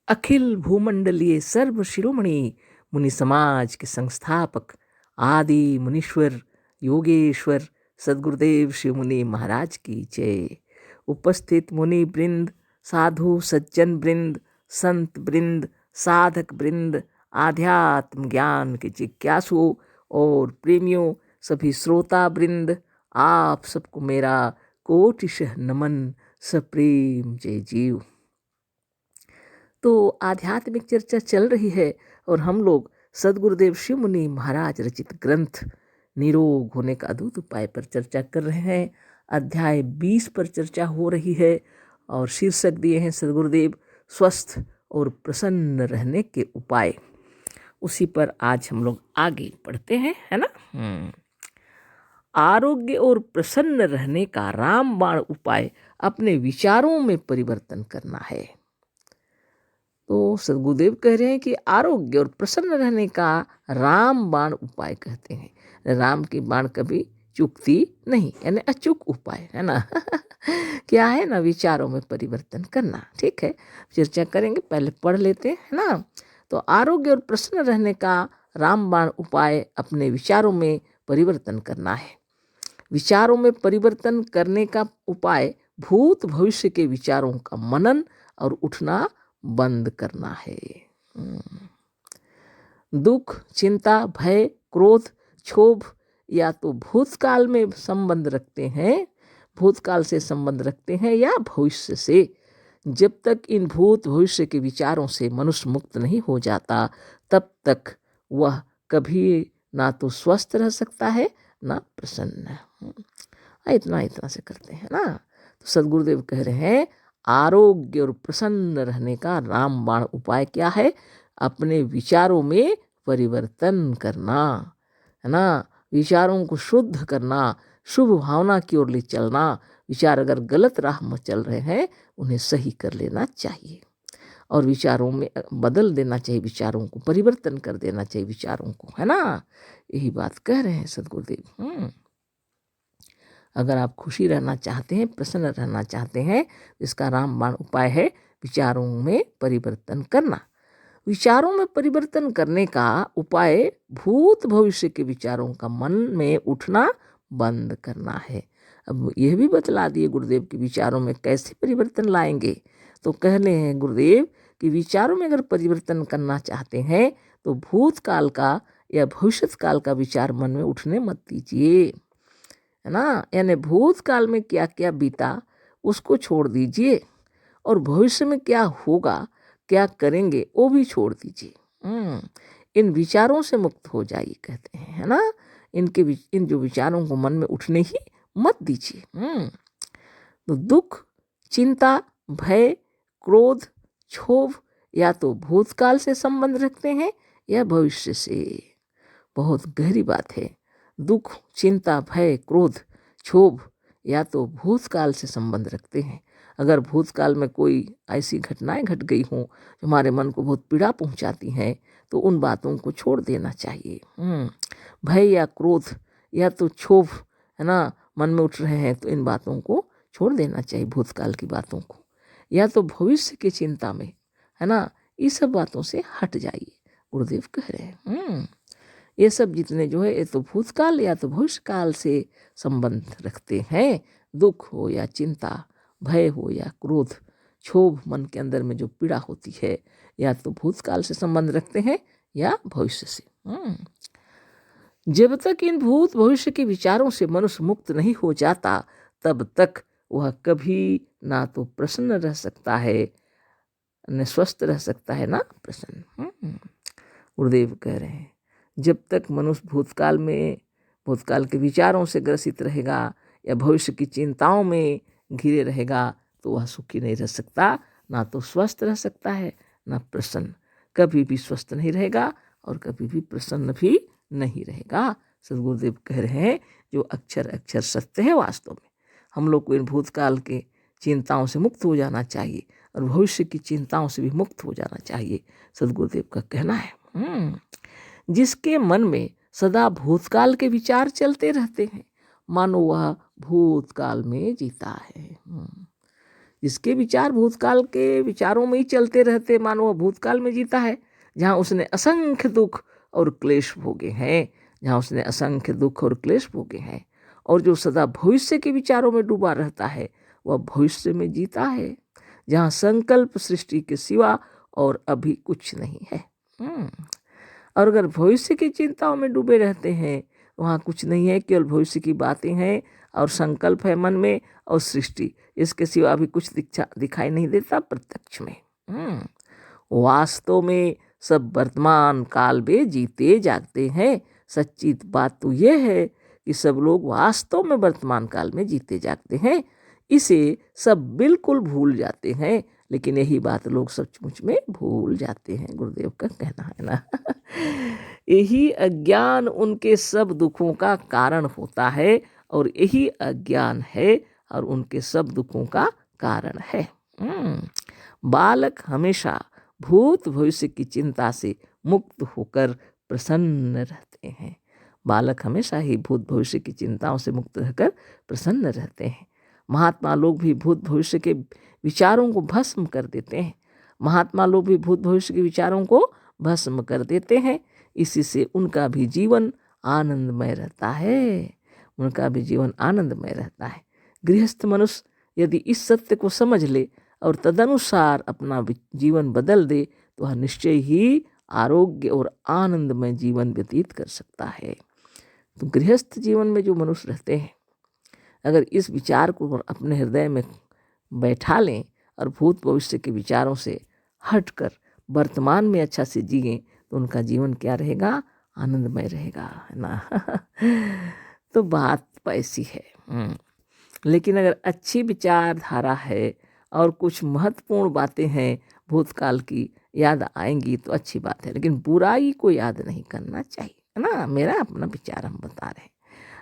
अखिल भूमंडलीय सर्व शिरोमणि मुनि समाज के संस्थापक आदि मुनीश्वर योगेश्वर सदगुरुदेव शिव मुनि महाराज की जय। उपस्थित मुनि वृंद, साधु सज्जन वृंद, संत वृंद, साधक वृंद, आध्यात्म ज्ञान के जिज्ञासुओं और प्रेमियों, सभी श्रोता वृंद, आप सबको मेरा कोटिशः नमन, सप्रेम जय जीव। तो आध्यात्मिक चर्चा चल रही है और हम लोग सदगुरुदेव शिव मुनि महाराज रचित ग्रंथ निरोग होने का अद्भुत उपाय पर चर्चा कर रहे हैं। अध्याय 20 पर चर्चा हो रही है और शीर्षक दिए हैं सदगुरुदेव स्वस्थ और प्रसन्न रहने के उपाय। उसी पर आज हम लोग आगे बढ़ते हैं, है ना। आरोग्य और प्रसन्न रहने का रामबाण उपाय अपने विचारों में परिवर्तन करना है। तो सदगुरुदेव कह रहे हैं कि आरोग्य और प्रसन्न रहने का रामबाण उपाय कहते हैं। राम की बाण कभी चूकती नहीं, यानी अचूक उपाय है ना। क्या है ना, विचारों में परिवर्तन करना। ठीक है, चर्चा करेंगे, पहले पढ़ लेते हैं, है ना। तो आरोग्य और प्रसन्न रहने का रामबाण उपाय अपने विचारों में परिवर्तन करना है। विचारों में परिवर्तन करने का उपाय भूत भविष्य के विचारों का मनन और उठना बंद करना है। दुख, चिंता, भय, क्रोध, क्षोभ या तो भूतकाल में संबंध रखते हैं, भूतकाल से संबंध रखते हैं या भविष्य से। जब तक इन भूत भविष्य के विचारों से मनुष्य मुक्त नहीं हो जाता, तब तक वह कभी ना तो स्वस्थ रह सकता है ना प्रसन्न। इतना से करते हैं ना। तो सदगुरुदेव कह रहे हैं आरोग्य और प्रसन्न रहने का रामबाण उपाय क्या है? अपने विचारों में परिवर्तन करना, है ना। विचारों को शुद्ध करना, शुभ भावना की ओर ले चलना। विचार अगर गलत राह में चल रहे हैं, उन्हें सही कर लेना चाहिए और विचारों में बदल देना चाहिए, विचारों को परिवर्तन कर देना चाहिए विचारों को, है ना। यही बात कह रहे हैं सदगुरुदेव। अगर आप खुशी रहना चाहते हैं, प्रसन्न रहना चाहते हैं, इसका रामबाण उपाय है विचारों में परिवर्तन करना। विचारों में परिवर्तन करने का उपाय भूत भविष्य के विचारों का मन में उठना बंद करना है। अब यह भी बतला दिए गुरुदेव कि विचारों में कैसे परिवर्तन लाएंगे। तो कह रहे हैं गुरुदेव कि विचारों में अगर परिवर्तन करना चाहते हैं तो भूतकाल का या भविष्य काल का विचार मन में उठने मत दीजिए, है ना। यानी भूतकाल में क्या क्या बीता उसको छोड़ दीजिए और भविष्य में क्या होगा, क्या करेंगे, वो भी छोड़ दीजिए। इन विचारों से मुक्त हो जाइए कहते हैं, है ना। इन जो विचारों को मन में उठने ही मत दीजिए। तो दुख, चिंता, भय, क्रोध, क्षोभ या तो भूतकाल से संबंध रखते हैं या भविष्य से। बहुत गहरी बात है। दुख, चिंता, भय, क्रोध, क्षोभ या तो भूतकाल से संबंध रखते हैं। अगर भूतकाल में कोई ऐसी घटनाएं घट गई हों जो हमारे मन को बहुत पीड़ा पहुंचाती हैं, तो उन बातों को छोड़ देना चाहिए। भय या क्रोध या तो क्षोभ, है ना, मन में उठ रहे हैं, तो इन बातों को छोड़ देना चाहिए, भूतकाल की बातों को। या तो भविष्य की चिंता में, है ना, ये सब बातों से हट जाइए, गुरुदेव कह रहे हैं। ये सब जितने जो है ये तो भूतकाल या तो भविष्य काल से संबंध रखते हैं। दुख हो या चिंता, भय हो या क्रोध, क्षोभ, मन के अंदर में जो पीड़ा होती है, या तो भूतकाल से संबंध रखते हैं या भविष्य से। जब तक इन भूत भविष्य के विचारों से मनुष्य मुक्त नहीं हो जाता, तब तक वह कभी ना तो प्रसन्न रह सकता है, न स्वस्थ रह सकता है, ना प्रसन्न। गुरुदेव कह रहे हैं जब तक मनुष्य भूतकाल के विचारों से ग्रसित रहेगा या भविष्य की चिंताओं में घिरे रहेगा, तो वह सुखी नहीं रह सकता, ना तो स्वस्थ रह सकता है ना प्रसन्न। कभी भी स्वस्थ नहीं रहेगा और कभी भी प्रसन्न भी नहीं रहेगा। सदगुरुदेव कह रहे हैं जो अक्षर अक्षर सत्य है। वास्तव में हम लोग को इन भूतकाल के चिंताओं से मुक्त हो जाना चाहिए और भविष्य की चिंताओं से भी मुक्त हो जाना चाहिए, सदगुरुदेव का कहना है। जिसके मन में सदा भूतकाल के विचार चलते रहते हैं, मानो वह भूतकाल में जीता है। जिसके विचार भूतकाल के विचारों में ही चलते रहते, मानो वह भूतकाल में जीता है, जहाँ उसने असंख्य दुख और क्लेश भोगे हैं, जहाँ उसने असंख्य दुख और क्लेश भोगे हैं। और जो सदा भविष्य के विचारों में डूबा रहता है वह भविष्य में जीता है, जहाँ संकल्प सृष्टि के सिवा और अभी कुछ नहीं है। और अगर भविष्य की चिंताओं में डूबे रहते हैं, वहाँ कुछ नहीं है, केवल भविष्य की बातें हैं और संकल्प है मन में और सृष्टि, इसके सिवा अभी कुछ दिखाई नहीं देता प्रत्यक्ष में। वास्तव में सब वर्तमान काल में जीते जागते हैं। सच्ची बात तो यह है कि सब लोग वास्तव में वर्तमान काल में जीते जागते हैं, इसे सब बिल्कुल भूल जाते हैं, लेकिन यही बात लोग सचमुच में भूल जाते हैं, गुरुदेव का कहना है ना। यही अज्ञान उनके सब दुखों का कारण होता है और यही अज्ञान है और उनके सब दुखों का कारण है। बालक हमेशा भूत भविष्य की चिंता से मुक्त होकर प्रसन्न रहते हैं। बालक हमेशा ही भूत भविष्य की चिंताओं से मुक्त रहकर प्रसन्न रहते हैं। महात्मा लोग भी भूत भविष्य के विचारों को भस्म कर देते हैं। महात्मा लोग भी भूत भविष्य के विचारों को भस्म कर देते हैं। इसी से उनका भी जीवन आनंदमय रहता है, उनका भी जीवन आनंदमय रहता है। गृहस्थ मनुष्य यदि इस सत्य को समझ ले और तदनुसार अपना जीवन बदल दे तो वह निश्चय ही आरोग्य और आनंदमय जीवन व्यतीत कर सकता है। तो गृहस्थ जीवन में जो मनुष्य रहते हैं, अगर इस विचार को अपने हृदय में बैठा लें और भूत भविष्य के विचारों से हटकर वर्तमान में अच्छा से जिएं तो उनका जीवन क्या रहेगा, आनंदमय रहेगा, है ना। तो बात ऐसी है। लेकिन अगर अच्छी विचारधारा है और कुछ महत्वपूर्ण बातें हैं भूतकाल की याद आएंगी तो अच्छी बात है, लेकिन बुराई को याद नहीं करना चाहिए, है ना। मेरा अपना विचार हम बता रहे हैं।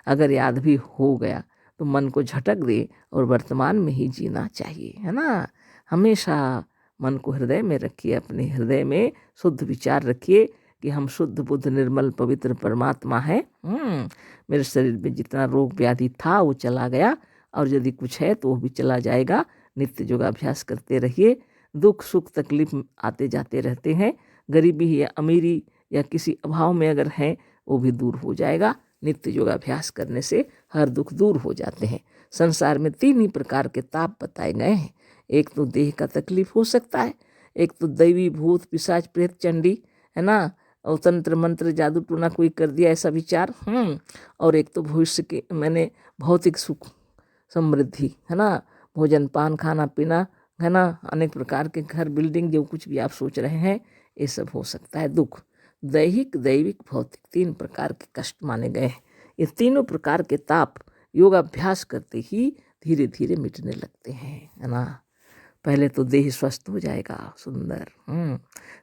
अगर याद भी हो गया तो मन को झटक दे और वर्तमान में ही जीना चाहिए, है ना। हमेशा मन को हृदय में रखिए, अपने हृदय में शुद्ध विचार रखिए कि हम शुद्ध बुद्ध निर्मल पवित्र परमात्मा है। मेरे शरीर में जितना रोग व्याधि था वो चला गया और यदि कुछ है तो वो भी चला जाएगा। नित्य योगाभ्यास करते रहिए। दुख सुख तकलीफ आते जाते रहते हैं। गरीबी या अमीरी या किसी अभाव में अगर हैं वो भी दूर हो जाएगा। नित्य योगाभ्यास करने से हर दुख दूर हो जाते हैं। संसार में 3 ही प्रकार के ताप बताए गए हैं। एक तो देह का तकलीफ हो सकता है, एक तो दैवी भूत पिशाच प्रेत चंडी, है ना, और तंत्र मंत्र जादू टूना कोई कर दिया ऐसा विचार, और एक तो भविष्य के मैंने भौतिक सुख समृद्धि, है ना, भोजन पान खाना पीना, है ना, अनेक प्रकार के घर बिल्डिंग जो कुछ भी आप सोच रहे हैं ये सब हो सकता है। दुख दैहिक दैविक भौतिक 3 प्रकार के कष्ट माने गए हैं। ये तीनों प्रकार के ताप योगाभ्यास करते ही धीरे धीरे मिटने लगते हैं, है ना। पहले तो देह स्वस्थ हो जाएगा सुंदर,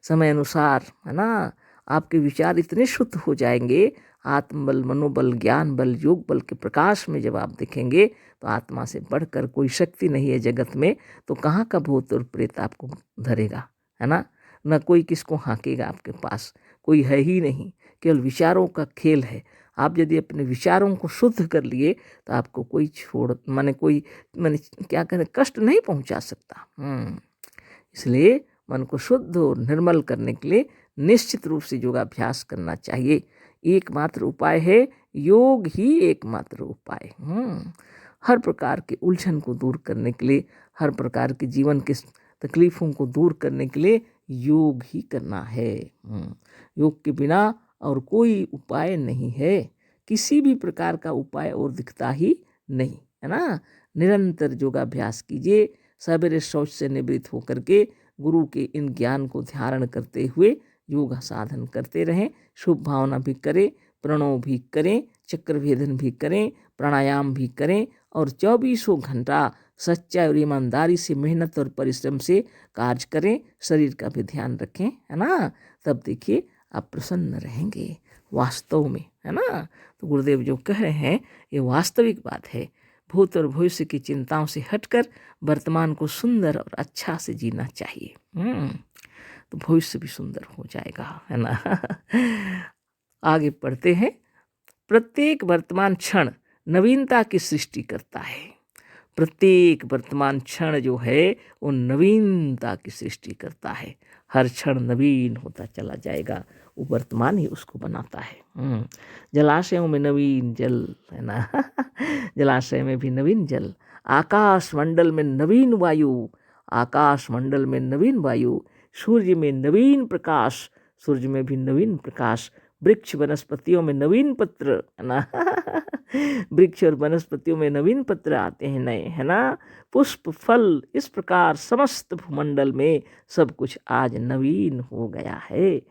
समय अनुसार, है ना। आपके विचार इतने शुद्ध हो जाएंगे, आत्मबल मनोबल ज्ञान बल योग बल के प्रकाश में जब आप दिखेंगे तो आत्मा से बढ़कर कोई शक्ति नहीं है जगत में। तो कहाँ का भूत और प्रेत आपको धरेगा, है ना। न कोई किसको हाँकेगा, आपके पास कोई है ही नहीं, केवल विचारों का खेल है। आप यदि अपने विचारों को शुद्ध कर लिए तो आपको कोई कोई क्या कहते कष्ट नहीं पहुंचा सकता। इसलिए मन को शुद्ध और निर्मल करने के लिए निश्चित रूप से योगाभ्यास करना चाहिए। एकमात्र उपाय है योग ही एकमात्र उपाय। हर प्रकार के उलझन को दूर करने के लिए, हर प्रकार के जीवन के तकलीफों को दूर करने के लिए योग ही करना है। योग के बिना और कोई उपाय नहीं है। किसी भी प्रकार का उपाय और दिखता ही नहीं, है ना। निरंतर योगाभ्यास कीजिए। सवेरे शौच से निवृत्त होकर के गुरु के इन ज्ञान को धारण करते हुए योग साधन करते रहें। शुभ भावना भी करें, प्रणव भी करें, चक्र भेदन भी करें, प्राणायाम भी करें और 24 घंटा सच्चाई और ईमानदारी से मेहनत और परिश्रम से कार्य करें। शरीर का भी ध्यान रखें, है ना। तब देखिए आप प्रसन्न रहेंगे वास्तव में, है ना। तो गुरुदेव जो कह रहे हैं ये वास्तविक बात है। भूत और भविष्य की चिंताओं से हटकर वर्तमान को सुंदर और अच्छा से जीना चाहिए। तो भविष्य भी सुंदर हो जाएगा, है ना। आगे पढ़ते हैं। प्रत्येक वर्तमान क्षण नवीनता की सृष्टि करता है। प्रत्येक वर्तमान क्षण जो है वो नवीनता की सृष्टि करता है। हर क्षण नवीन होता चला जाएगा, वो वर्तमान ही उसको बनाता है। जलाशयों में नवीन जल है ना जलाशय में भी नवीन जल, आकाश मंडल में नवीन वायु, आकाश मंडल में नवीन वायु, सूर्य में नवीन प्रकाश, सूर्य में भी नवीन प्रकाश, वृक्ष वनस्पतियों में नवीन पत्र है ना वृक्ष और वनस्पतियों में नवीन पत्र आते हैं नए, है ना। पुष्प फल, इस प्रकार समस्त भूमंडल में सब कुछ आज नवीन हो गया है।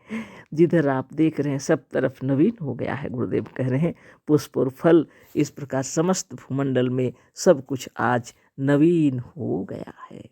जिधर आप देख रहे हैं सब तरफ नवीन हो गया है। गुरुदेव कह रहे हैं पुष्प और फल, इस प्रकार समस्त भूमंडल में सब कुछ आज नवीन हो गया है।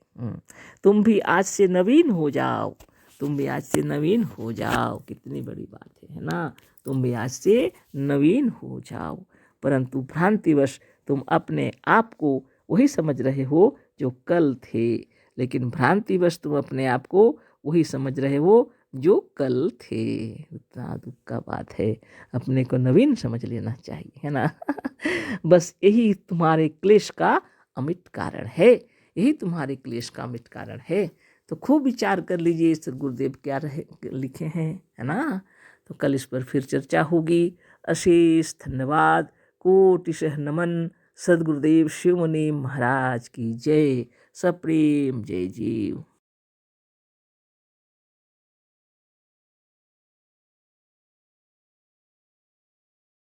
तुम भी आज से नवीन हो जाओ, तुम भी आज से नवीन हो जाओ। कितनी बड़ी बात है ना। तुम भी आज से नवीन हो जाओ, परंतु भ्रांतिवश तुम अपने आप को वही समझ रहे हो जो कल थे, लेकिन भ्रांतिवश तुम अपने आप को वही समझ रहे हो जो कल थे। इतना दुख का बात है, अपने को नवीन समझ लेना चाहिए, है ना बस यही तुम्हारे क्लेश का अमिट कारण है, यही तुम्हारे क्लेश का अमिट कारण है। तो खूब विचार कर लीजिए सर गुरुदेव क्या लिखे हैं, है ना। तो कल इस पर फिर चर्चा होगी। अशेष धन्यवाद, कोटिशः नमन। सदगुरुदेव शिव मुनि महाराज की जय। सप्रेम जय जीव।